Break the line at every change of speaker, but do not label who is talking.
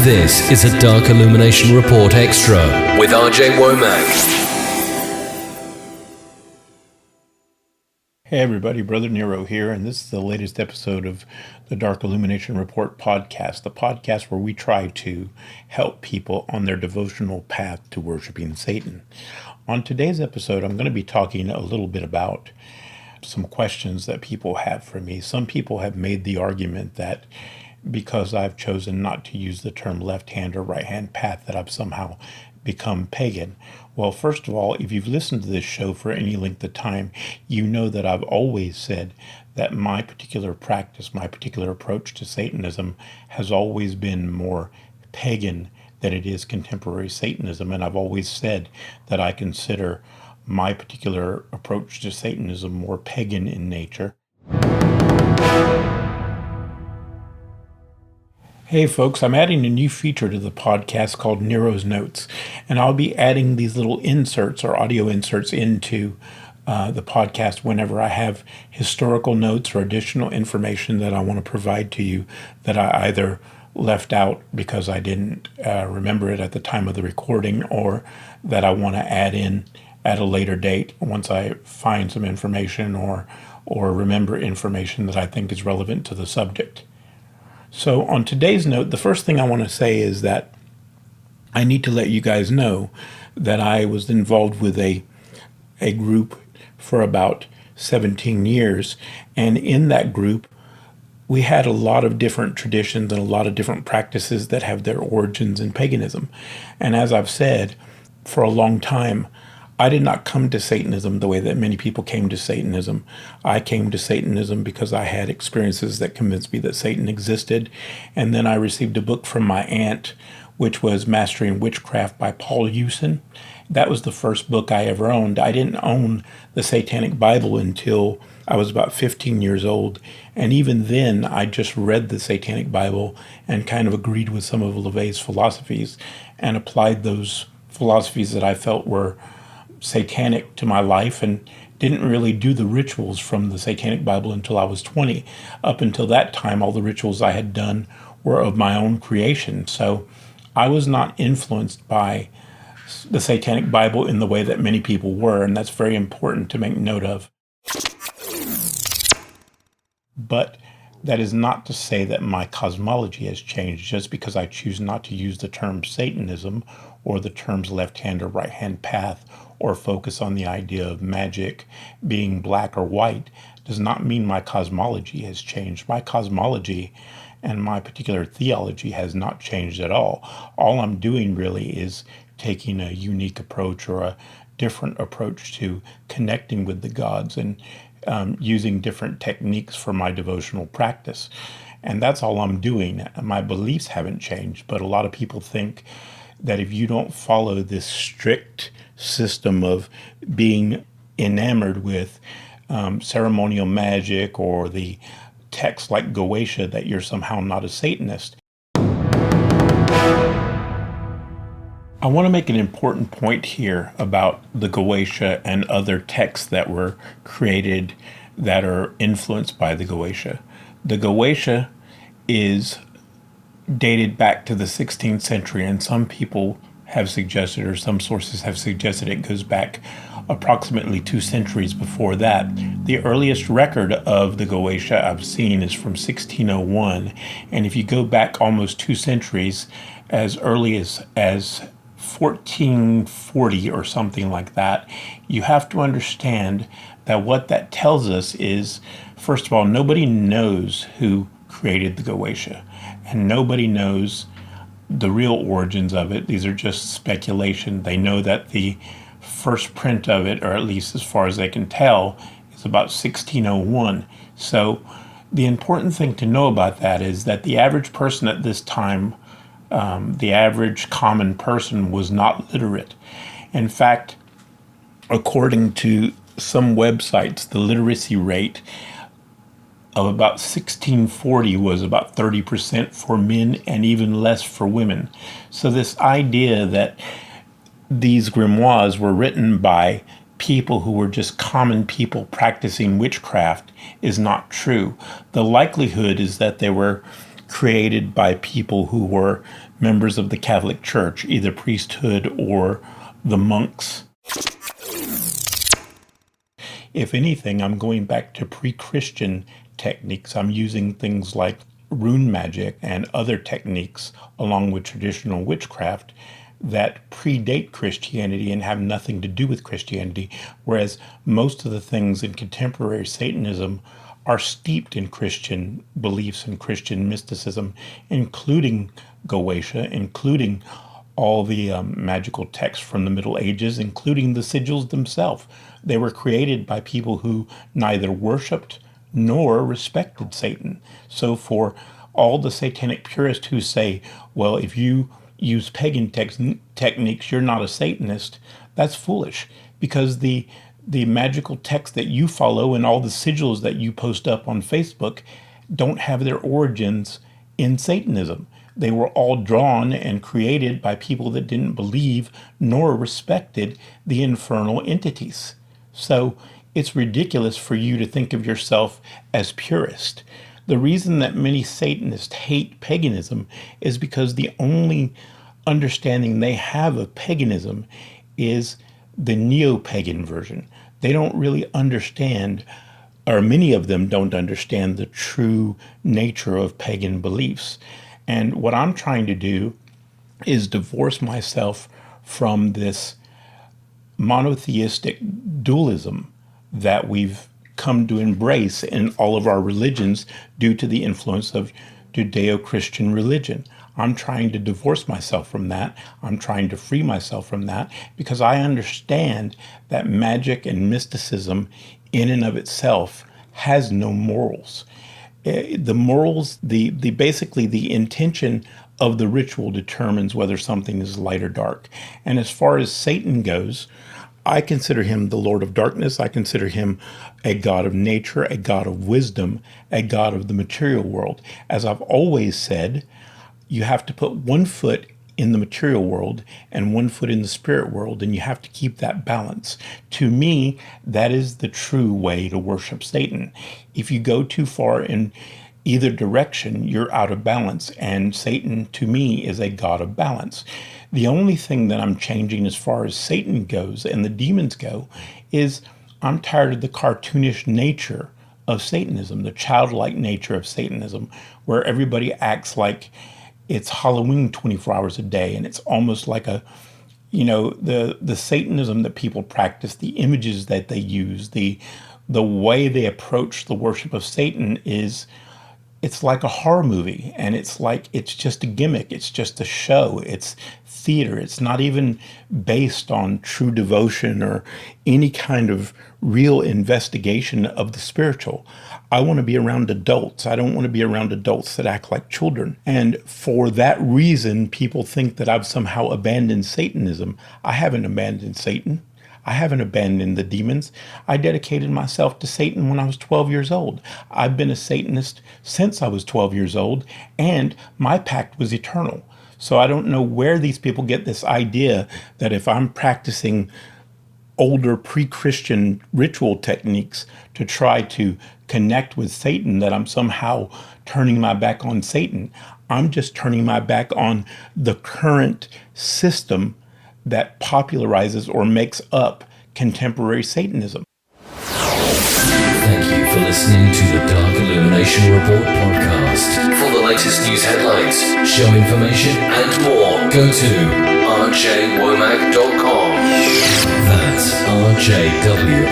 This is a Dark Illumination Report Extra with RJ Womack.
Hey everybody, Brother Nero here, and this is the latest episode of the Dark Illumination Report podcast, the podcast where we try to help people on their devotional path to worshiping Satan. On today's episode, I'm going to be talking a little bit about some questions that people have for me. Some people have made the argument that because I've chosen not to use the term left hand or right hand path, that I've somehow become pagan. Well, first of all, if you've listened to this show for any length of time, you know that I've always said that my particular practice, my particular approach to Satanism has always been more pagan than it is contemporary Satanism. And I've always said that I consider my particular approach to Satanism more pagan in nature. Hey folks, I'm adding a new feature to the podcast called Nero's Notes, and I'll be adding these little inserts or audio inserts into the podcast whenever I have historical notes or additional information that I want to provide to you that I either left out because I didn't remember it at the time of the recording, or that I want to add in at a later date once I find some information or remember information that I think is relevant to the subject. So on today's note, the first thing I want to say is that I need to let you guys know that I was involved with a group for about 17 years. And in that group, we had a lot of different traditions and a lot of different practices that have their origins in paganism. And as I've said, for a long time, I did not come to Satanism the way that many people came to Satanism. I came to Satanism because I had experiences that convinced me that Satan existed. And then I received a book from my aunt, which was Mastering Witchcraft by Paul Hewson. That was the first book I ever owned. I didn't own the Satanic Bible until I was about 15 years old. And even then, I just read the Satanic Bible and kind of agreed with some of LaVey's philosophies and applied those philosophies that I felt were satanic to my life, and didn't really do the rituals from the Satanic Bible until I was 20. Up until that time, all the rituals I had done were of my own creation. So I was not influenced by the Satanic Bible in the way that many people were, and that's very important to make note of. But that is not to say that my cosmology has changed just because I choose not to use the term Satanism or the terms left hand or right hand path, or focus on the idea of magic being black or white, does not mean my cosmology has changed. My cosmology and my particular theology has not changed at all. All I'm doing really is taking a unique approach or a different approach to connecting with the gods and using different techniques for my devotional practice. And that's all I'm doing. My beliefs haven't changed, but a lot of people think that if you don't follow this strict system of being enamored with ceremonial magic or the texts like Goetia, that you're somehow not a Satanist. I want to make an important point here about the Goetia and other texts that were created that are influenced by the Goetia. The Goetia is dated back to the 16th century, and some people have suggested, or some sources have suggested, it goes back approximately 2 centuries before that. The earliest record of the Goetia I've seen is from 1601, and if you go back almost 2 centuries, as early as 1440 or something like that, you have to understand that what that tells us is, first of all, nobody knows who created the Goetia, and nobody knows the real origins of it. These are just speculation. They know that the first print of it, or at least as far as they can tell, is about 1601. So the important thing to know about that is that the average person at this time, the average common person, was not literate. In fact, according to some websites, the literacy rate of about 1640 was about 30% for men and even less for women. So this idea that these grimoires were written by people who were just common people practicing witchcraft is not true. The likelihood is that they were created by people who were members of the Catholic Church, either priesthood or the monks. If anything, I'm going back to pre-Christian techniques. I'm using things like rune magic and other techniques along with traditional witchcraft that predate Christianity and have nothing to do with Christianity, whereas most of the things in contemporary Satanism are steeped in Christian beliefs and Christian mysticism, including Goetia, including all the magical texts from the Middle Ages, including the sigils themselves. They were created by people who neither worshipped nor respected Satan. So for all the satanic purists who say, well, if you use pagan techniques, you're not a Satanist, that's foolish, because the magical text that you follow and all the sigils that you post up on Facebook don't have their origins in Satanism. They were all drawn and created by people that didn't believe nor respected the infernal entities. So it's ridiculous for you to think of yourself as purist. The reason that many Satanists hate paganism is because the only understanding they have of paganism is the neo-pagan version. They don't really understand, or many of them don't understand, the true nature of pagan beliefs. And what I'm trying to do is divorce myself from this monotheistic dualism that we've come to embrace in all of our religions due to the influence of Judeo-Christian religion. I'm trying to divorce myself from that. I'm trying to free myself from that because I understand that magic and mysticism in and of itself has no morals. The morals, basically the intention of the ritual determines whether something is light or dark. And as far as Satan goes, I consider him the Lord of Darkness. I consider him a god of nature, a god of wisdom, a god of the material world. As I've always said, you have to put one foot in the material world and one foot in the spirit world, and you have to keep that balance. To me, that is the true way to worship Satan. If you go too far in either direction, you're out of balance, and Satan, to me, is a god of balance. The only thing that I'm changing as far as Satan goes and the demons go is I'm tired of the cartoonish nature of Satanism, the childlike nature of Satanism, where everybody acts like it's Halloween 24 hours a day, and it's almost like the Satanism that people practice, the images that they use, the way they approach the worship of Satan it's like a horror movie, and it's just a gimmick, it's just a show, it's theater. It's not even based on true devotion or any kind of real investigation of the spiritual. I want to be around adults. I don't want to be around adults that act like children. And for that reason, people think that I've somehow abandoned Satanism. I haven't abandoned Satan. I haven't abandoned the demons. I dedicated myself to Satan when I was 12 years old. I've been a Satanist since I was 12 years old, and my pact was eternal. So I don't know where these people get this idea that if I'm practicing older pre-Christian ritual techniques to try to connect with Satan, that I'm somehow turning my back on Satan. I'm just turning my back on the current system that popularizes or makes up contemporary Satanism.
Thank you for listening to the Dark Illumination Report podcast. For the latest news headlines, show information, and more, go to rjwomack.com. That's rjwomack.com.